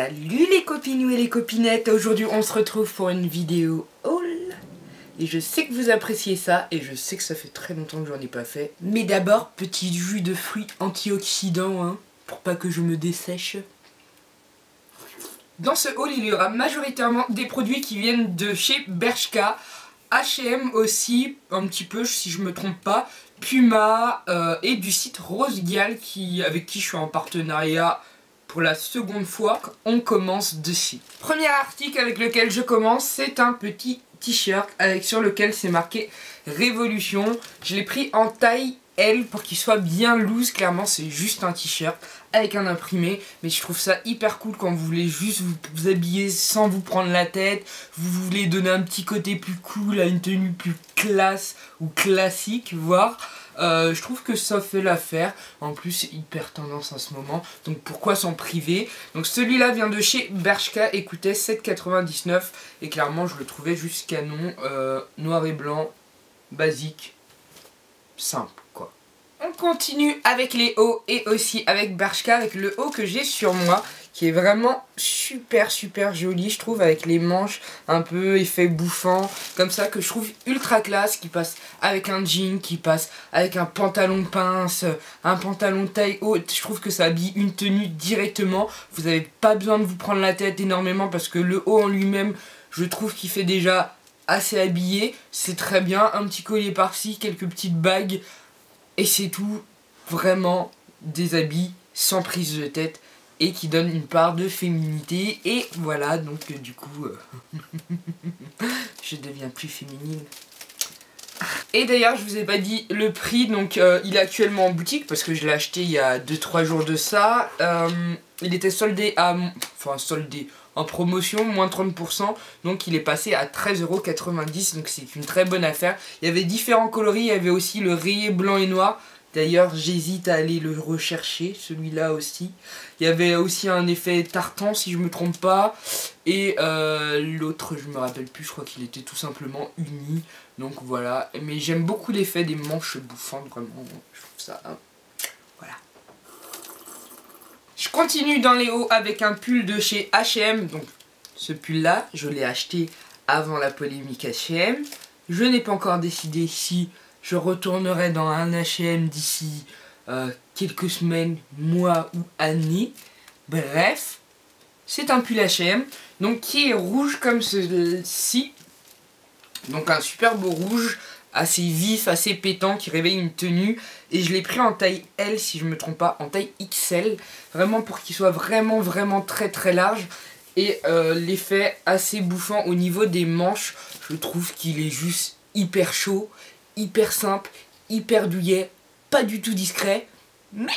Salut les copinous et les copinettes, aujourd'hui on se retrouve pour une vidéo haul. Et je sais que vous appréciez ça et je sais que ça fait très longtemps que j'en ai pas fait. Mais d'abord, petit jus de fruits antioxydants, hein, pour pas que je me dessèche. Dans ce haul, il y aura majoritairement des produits qui viennent de chez Bershka, H&M aussi, un petit peu si je me trompe pas, Puma et du site Rosegal avec qui je suis en partenariat pour la seconde fois. On commence dessus. Premier article avec lequel je commence, c'est un petit t-shirt sur lequel c'est marqué Révolution. Je l'ai pris en taille L pour qu'il soit bien loose. Clairement c'est juste un t-shirt avec un imprimé, mais je trouve ça hyper cool quand vous voulez juste vous habiller sans vous prendre la tête, vous voulez donner un petit côté plus cool à une tenue plus classe ou classique voire. Je trouve que ça fait l'affaire. En plus c'est hyper tendance en ce moment, donc pourquoi s'en priver. Donc celui-là vient de chez Bershka et coûtait 7,99 et clairement je le trouvais juste canon, noir et blanc, basique, simple quoi. On continue avec les hauts et aussi avec Bershka, avec le haut que j'ai sur moi qui est vraiment super joli je trouve, avec les manches un peu effet bouffant comme ça, que je trouve ultra classe, qui passe avec un jean, qui passe avec un pantalon pince, un pantalon taille haute. Je trouve que ça habille une tenue directement, vous n'avez pas besoin de vous prendre la tête énormément parce que le haut en lui-même je trouve qu'il fait déjà assez habillé, c'est très bien, un petit collier par-ci, quelques petites bagues et c'est tout. Vraiment des habits sans prise de tête et qui donne une part de féminité. Et voilà, donc du coup je deviens plus féminine. Et d'ailleurs je vous ai pas dit le prix, donc il est actuellement en boutique parce que je l'ai acheté il y a 2-3 jours de ça. Il était soldé à... enfin soldé en promotion, moins 30%, donc il est passé à 13,90 €, donc c'est une très bonne affaire. Il y avait différents coloris, il y avait aussi le rayé blanc et noir. D'ailleurs j'hésite à aller le rechercher, celui-là aussi. Il y avait aussi un effet tartan si je me trompe pas. Et l'autre je me rappelle plus, je crois qu'il était tout simplement uni. Donc voilà, mais j'aime beaucoup l'effet des manches bouffantes, vraiment, je trouve ça... hein. Voilà. Je continue dans les hauts avec un pull de chez H&M. Donc ce pull là, je l'ai acheté avant la polémique H&M. Je n'ai pas encore décidé si je retournerai dans un H&M d'ici quelques semaines, mois ou années. Bref, c'est un pull H&M, donc qui est rouge comme ceci. Donc un super beau rouge, assez vif, assez pétant, qui réveille une tenue. Et je l'ai pris en taille L si je me trompe pas, en taille XL. Vraiment pour qu'il soit vraiment très large. Et l'effet assez bouffant au niveau des manches, je trouve qu'il est juste hyper chaud, hyper simple, hyper douillet, pas du tout discret, mais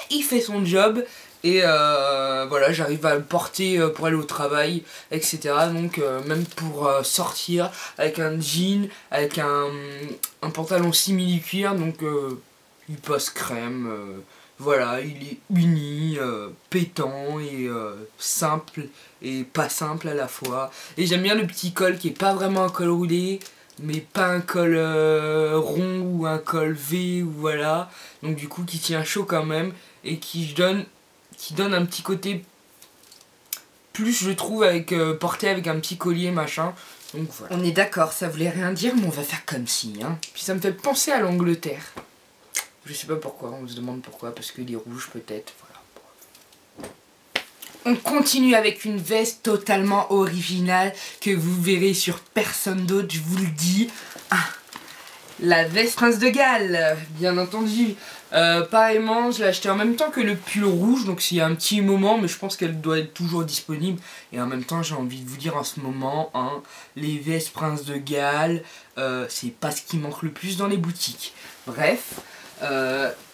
il fait son job. Et voilà, j'arrive à le porter pour aller au travail, etc. Donc même pour sortir avec un jean, avec un pantalon simili-cuir, donc il passe crème. Voilà, il est uni, pétant et simple et pas simple à la fois. Et j'aime bien le petit col qui est pas vraiment un col roulé, mais pas un col rond ou un col V, ou voilà. Donc du coup qui tient chaud quand même et qui donne un petit côté plus, je trouve, avec porté avec un petit collier machin. Donc voilà. On est d'accord, ça voulait rien dire, mais on va faire comme si, hein. Puis ça me fait penser à l'Angleterre. Je sais pas pourquoi, on se demande pourquoi, parce qu'il est rouge peut-être, voilà. On continue avec une veste totalement originale que vous verrez sur personne d'autre, je vous le dis. Ah, la veste Prince de Galles, bien entendu. Pareillement, je l'ai acheté en même temps que le pull rouge, donc c'est un petit moment, mais je pense qu'elle doit être toujours disponible. Et en même temps, j'ai envie de vous dire en ce moment, hein, les vestes Prince de Galles, c'est pas ce qui manque le plus dans les boutiques. Bref,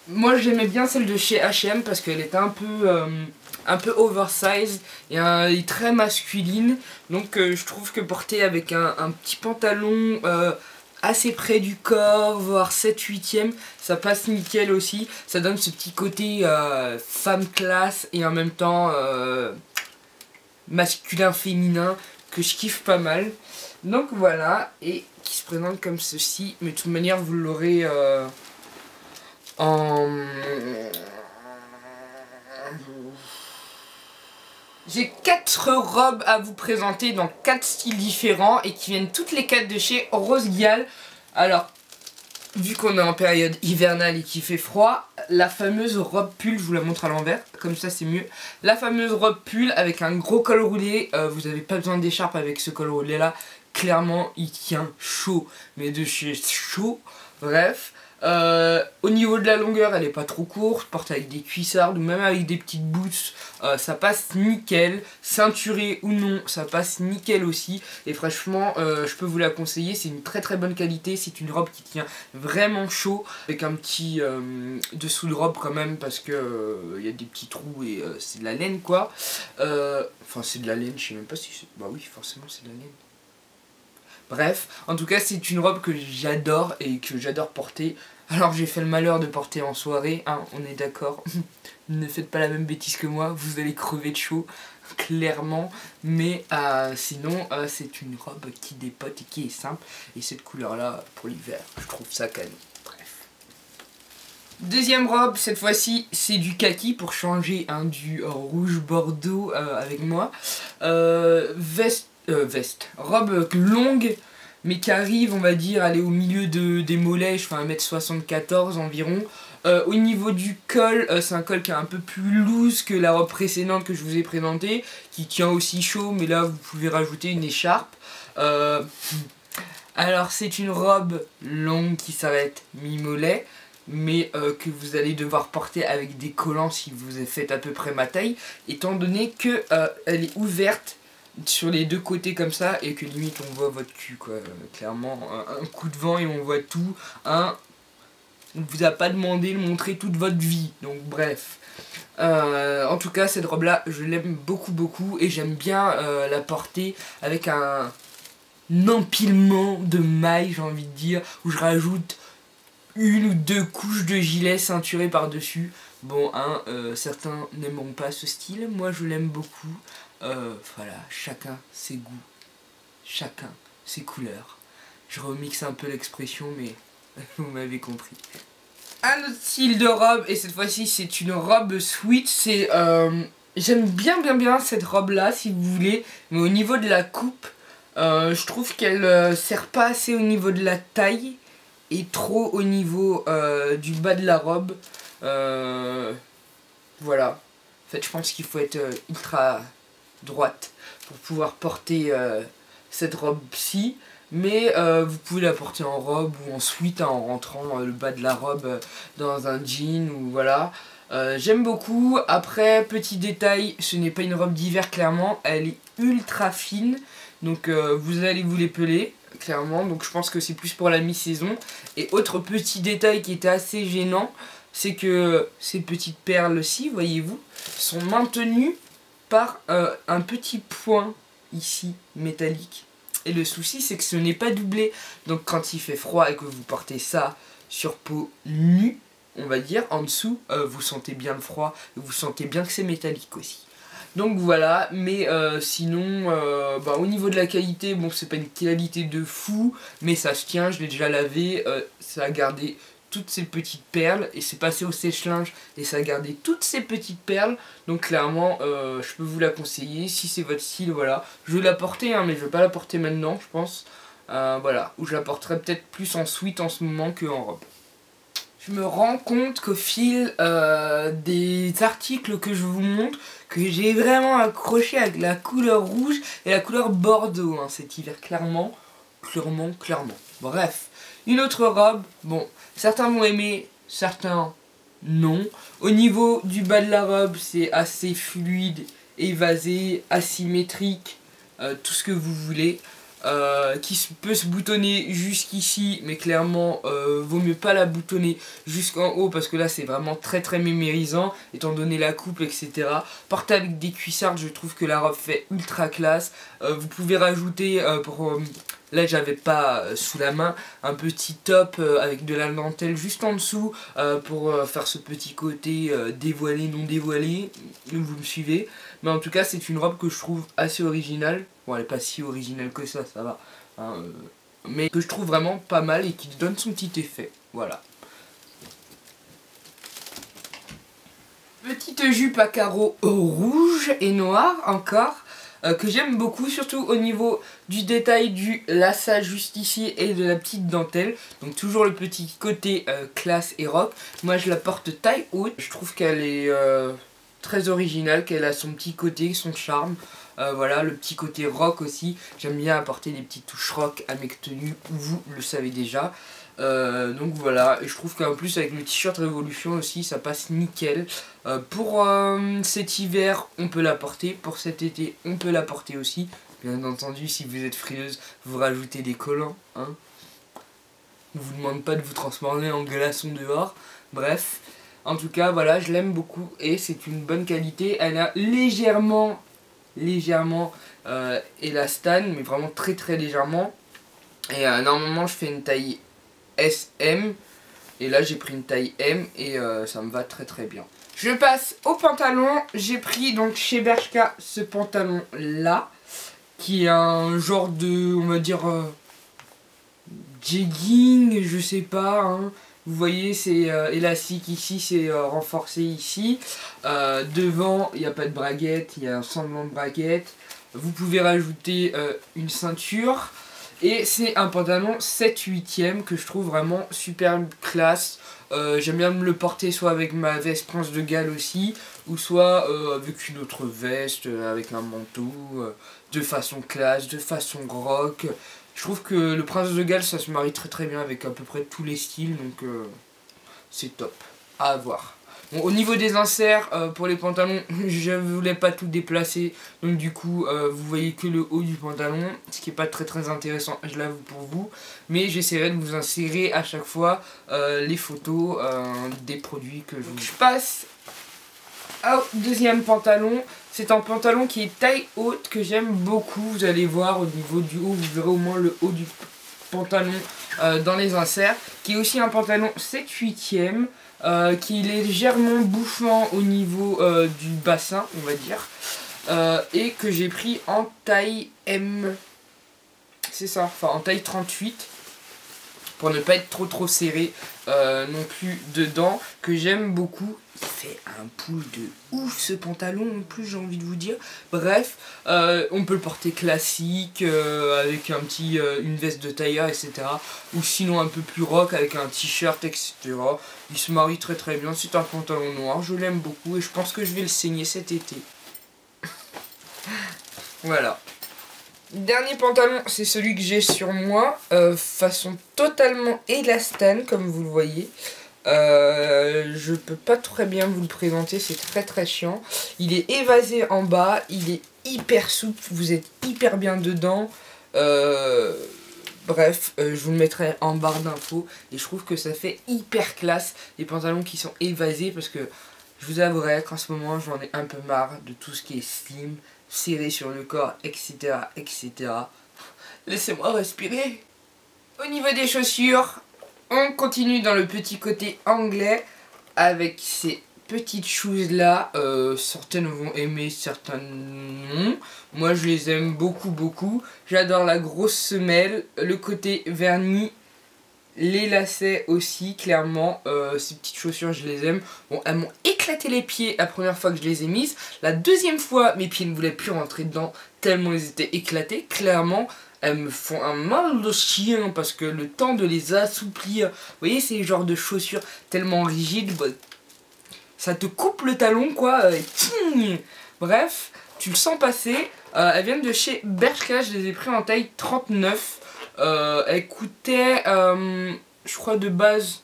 moi j'aimais bien celle de chez H&M parce qu'elle était un peu oversize et très masculine. Donc je trouve que porter avec un petit pantalon assez près du corps, voire 7/8e, ça passe nickel aussi. Ça donne ce petit côté femme classe et en même temps masculin féminin que je kiffe pas mal. Donc voilà, et qui se présente comme ceci, mais de toute manière vous l'aurez J'ai 4 robes à vous présenter dans 4 styles différents et qui viennent toutes les 4 de chez Rose Ghial. Alors, vu qu'on est en période hivernale et qu'il fait froid, la fameuse robe pull, je vous la montre à l'envers, comme ça c'est mieux. La fameuse robe pull avec un gros col roulé, vous n'avez pas besoin d'écharpe avec ce col roulé là. Clairement, il tient chaud, mais de chez chaud. Bref. Au niveau de la longueur, elle est pas trop courte, je porte avec des cuissardes ou même avec des petites boots, ça passe nickel, ceinturé ou non, ça passe nickel aussi, et franchement je peux vous la conseiller, c'est une très très bonne qualité, c'est une robe qui tient vraiment chaud, avec un petit dessous de robe quand même, parce que il y a des petits trous et c'est de la laine quoi, enfin c'est de la laine, je sais même pas si c'est, bah oui forcément c'est de la laine. Bref, en tout cas c'est une robe que j'adore et que j'adore porter. Alors j'ai fait le malheur de porter en soirée, hein, on est d'accord. Ne faites pas la même bêtise que moi, vous allez crever de chaud, clairement. Mais sinon c'est une robe qui dépote et qui est simple. Et cette couleur là pour l'hiver, je trouve ça canon. Bref. Deuxième robe, cette fois-ci c'est du kaki pour changer du rouge bordeaux avec moi. Veste, robe longue mais qui arrive on va dire aller au milieu des mollets, je fais 1m74 environ. Au niveau du col, c'est un col qui est un peu plus loose que la robe précédente que je vous ai présentée, qui tient aussi chaud mais là vous pouvez rajouter une écharpe. Alors c'est une robe longue qui s'arrête mi-mollet, mais que vous allez devoir porter avec des collants si vous faites à peu près ma taille, étant donné que elle est ouverte sur les deux côtés comme ça et que limite on voit votre cul quoi, clairement un coup de vent et on voit tout, on ne vous a pas demandé de montrer toute votre vie, donc bref. En tout cas cette robe là je l'aime beaucoup et j'aime bien la porter avec un empilement de mailles j'ai envie de dire, où je rajoute une ou deux couches de gilet ceinturé par dessus. Bon certains n'aimeront pas ce style, moi je l'aime beaucoup. Voilà, chacun ses goûts, chacun ses couleurs. Je remixe un peu l'expression, mais vous m'avez compris. Un autre style de robe, et cette fois-ci c'est une robe sweat, c'est... J'aime bien cette robe là, si vous voulez, mais au niveau de la coupe, je trouve qu'elle sert pas assez au niveau de la taille, et trop au niveau du bas de la robe. Voilà. En fait, je pense qu'il faut être ultra droite pour pouvoir porter cette robe-ci, mais vous pouvez la porter en robe ou en sweat en rentrant le bas de la robe dans un jean ou voilà. J'aime beaucoup. Après, petit détail, ce n'est pas une robe d'hiver clairement, elle est ultra fine, donc vous allez vous l'épeler clairement, donc je pense que c'est plus pour la mi-saison. Et autre petit détail qui était assez gênant, c'est que ces petites perles-ci, voyez-vous, sont maintenues par un petit point ici métallique, et le souci c'est que ce n'est pas doublé, donc quand il fait froid et que vous portez ça sur peau nue on va dire en dessous, vous sentez bien le froid et vous sentez bien que c'est métallique aussi. Donc voilà, mais sinon au niveau de la qualité, bon c'est pas une qualité de fou, mais ça se tient, je l'ai déjà lavé, ça a gardé toutes ces petites perles et c'est passé au sèche-linge et ça a gardé toutes ces petites perles, donc clairement je peux vous la conseiller si c'est votre style. Voilà, je vais la porter mais je vais pas la porter maintenant je pense, voilà, ou je la porterai peut-être plus en sweat en ce moment que en robe. Je me rends compte qu'au fil des articles que je vous montre, que j'ai vraiment accroché avec la couleur rouge et la couleur bordeaux cet hiver, clairement. Bref, une autre robe, bon, certains vont aimer, certains non. Au niveau du bas de la robe, c'est assez fluide, évasé, asymétrique, tout ce que vous voulez. Qui peut se boutonner jusqu'ici, mais clairement vaut mieux pas la boutonner jusqu'en haut parce que là c'est vraiment très mémérisant étant donné la coupe etc. Porter avec des cuissardes, je trouve que la robe fait ultra classe. Vous pouvez rajouter là j'avais pas sous la main un petit top avec de la dentelle juste en dessous pour faire ce petit côté dévoilé non dévoilé, vous me suivez. Mais en tout cas c'est une robe que je trouve assez originale. Bon elle est pas si originale que ça va, mais que je trouve vraiment pas mal et qui donne son petit effet, voilà. Petite jupe à carreaux rouge et noir encore. Que j'aime beaucoup, surtout au niveau du détail du lassage juste ici et de la petite dentelle. Donc toujours le petit côté classe et rock. Moi je la porte taille haute. Je trouve qu'elle est très originale, qu'elle a son petit côté, son charme. Voilà, le petit côté rock aussi. J'aime bien apporter des petites touches rock à mes tenues, vous le savez déjà. Donc voilà, et je trouve qu'en plus avec le t-shirt Révolution aussi ça passe nickel. Pour cet hiver on peut la porter, pour cet été on peut la porter aussi. Bien entendu si vous êtes frileuse vous rajoutez des collants, hein. On vous demande pas de vous transformer en glaçon dehors. Bref, en tout cas voilà, je l'aime beaucoup et c'est une bonne qualité. Elle a légèrement élastane, mais vraiment très légèrement. Et normalement je fais une taille SM et là j'ai pris une taille M et ça me va très bien. Je passe au pantalon. J'ai pris donc chez Bershka ce pantalon là qui est un genre de, on va dire jegging, je sais pas, hein. Vous voyez c'est élastique ici, c'est renforcé ici. Devant il n'y a pas de braguette, il y a un semblant de braguette. Vous pouvez rajouter une ceinture. Et c'est un pantalon 7/8e que je trouve vraiment super classe. J'aime bien me le porter soit avec ma veste Prince de Galles aussi, ou soit avec une autre veste, avec un manteau, de façon classe, de façon rock. Je trouve que le Prince de Galles ça se marie très bien avec à peu près tous les styles, donc c'est top, à avoir. Bon, au niveau des inserts, pour les pantalons, je ne voulais pas tout déplacer. Donc du coup, vous voyez que le haut du pantalon. Ce qui n'est pas très intéressant, je l'avoue pour vous. Mais j'essaierai de vous insérer à chaque fois les photos des produits que je vous... Je passe au deuxième pantalon. C'est un pantalon qui est taille haute, que j'aime beaucoup. Vous allez voir au niveau du haut, vous verrez au moins le haut du pantalon dans les inserts. Qui est aussi un pantalon 7/8e. Qui est légèrement bouffant au niveau du bassin, on va dire, et que j'ai pris en taille M, c'est ça, enfin en taille 38, pour ne pas être trop serré non plus dedans, que j'aime beaucoup. Il fait un pull de ouf ce pantalon en plus, j'ai envie de vous dire. Bref, on peut le porter classique avec un petit, une veste de tailleur, etc. Ou sinon un peu plus rock avec un t-shirt, etc. Il se marie très bien. C'est un pantalon noir, je l'aime beaucoup et je pense que je vais le saigner cet été. Voilà. Dernier pantalon, c'est celui que j'ai sur moi, façon totalement élastane comme vous le voyez. Je peux pas très bien vous le présenter, c'est très chiant. Il est évasé en bas, il est hyper souple, vous êtes hyper bien dedans. Bref, je vous le mettrai en barre d'infos et je trouve que ça fait hyper classe les pantalons qui sont évasés, parce que je vous avouerai qu'en ce moment j'en ai un peu marre de tout ce qui est slim, serré sur le corps, etc. Laissez-moi respirer. Au niveau des chaussures, on continue dans le petit côté anglais avec ces petites choses là. Certaines vont aimer, certaines non. Moi je les aime beaucoup. J'adore la grosse semelle, le côté vernis, les lacets aussi clairement. Ces petites chaussures je les aime. Bon, elles m'ont éclaté les pieds la première fois que je les ai mises. La deuxième fois mes pieds ne voulaient plus rentrer dedans tellement ils étaient éclatés. Clairement elles me font un mal de chien parce que le temps de les assouplir, vous voyez ces genres de chaussures tellement rigides, bah, ça te coupe le talon quoi. Bref, tu le sens passer. Elles viennent de chez Bershka, je les ai pris en taille 39. Elles coûtaient, je crois de base,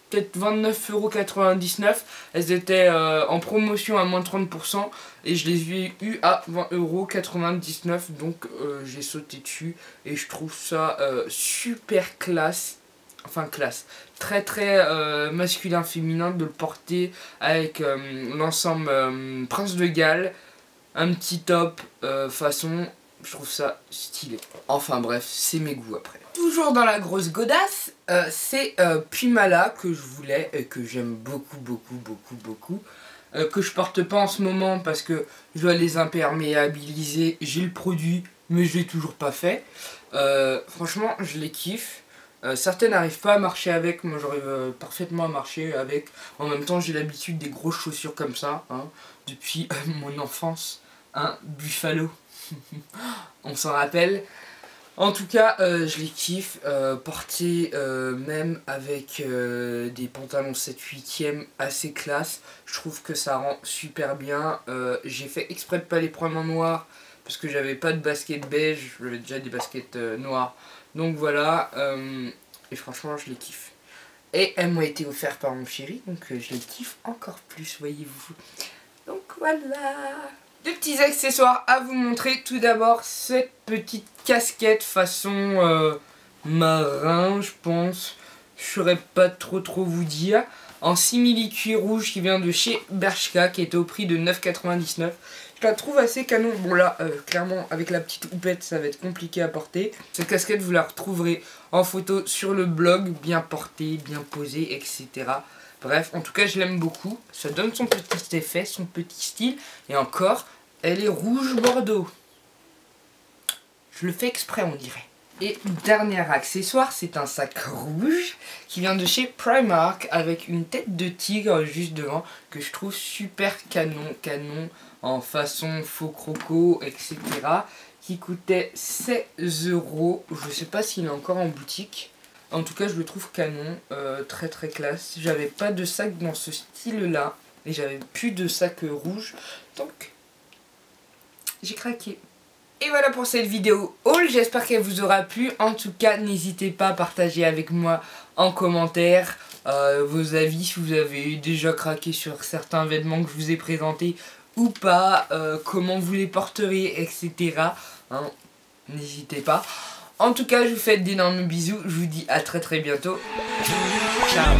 peut-être 29,99 €. Elles étaient en promotion à moins 30% et je les ai eu à 20,99 €. Donc j'ai sauté dessus et je trouve ça super classe. Enfin classe, très masculin féminin de le porter avec l'ensemble Prince de Galles, un petit top façon, je trouve ça stylé. Enfin bref, c'est mes goûts après. Toujours dans la grosse godasse, c'est Pumala que je voulais et que j'aime beaucoup. Que je porte pas en ce moment parce que je dois les imperméabiliser. J'ai le produit mais je l'ai toujours pas fait. Franchement je les kiffe. Certaines n'arrivent pas à marcher avec, moi j'arrive parfaitement à marcher avec. En même temps j'ai l'habitude des grosses chaussures comme ça, hein, depuis mon enfance, un Buffalo, on s'en rappelle. En tout cas je les kiffe, porter même avec des pantalons 7/8e assez classe, je trouve que ça rend super bien. J'ai fait exprès de pas les prendre en noir, parce que j'avais pas de basket beige, j'avais déjà des baskets noires. Donc voilà, et franchement je les kiffe. Et elles m'ont été offertes par mon chéri, donc je les kiffe encore plus, voyez-vous. Donc voilà. Deux petits accessoires à vous montrer. Tout d'abord cette petite casquette façon marin, je pense. Je saurais pas trop vous dire. En simili-cuir rouge qui vient de chez Bershka, qui était au prix de 9,99 €. Je la trouve assez canon. Bon là, clairement, avec la petite houppette, ça va être compliqué à porter. Cette casquette, vous la retrouverez en photo sur le blog, bien portée, bien posée, etc. Bref, en tout cas, je l'aime beaucoup. Ça donne son petit effet, son petit style. Et encore, elle est rouge bordeaux. Je le fais exprès, on dirait. Et dernier accessoire, c'est un sac rouge qui vient de chez Primark avec une tête de tigre juste devant que je trouve super canon en façon faux croco, etc. qui coûtait 16 €. Je sais pas s'il est encore en boutique. En tout cas, je le trouve canon, très classe. J'avais pas de sac dans ce style-là et j'avais plus de sac rouge, donc j'ai craqué. Et voilà pour cette vidéo haul, j'espère qu'elle vous aura plu. En tout cas, n'hésitez pas à partager avec moi en commentaire vos avis, si vous avez déjà craqué sur certains vêtements que je vous ai présentés ou pas, comment vous les porteriez, etc. Hein, n'hésitez pas. En tout cas, je vous fais d'énormes bisous, je vous dis à très bientôt. Ciao.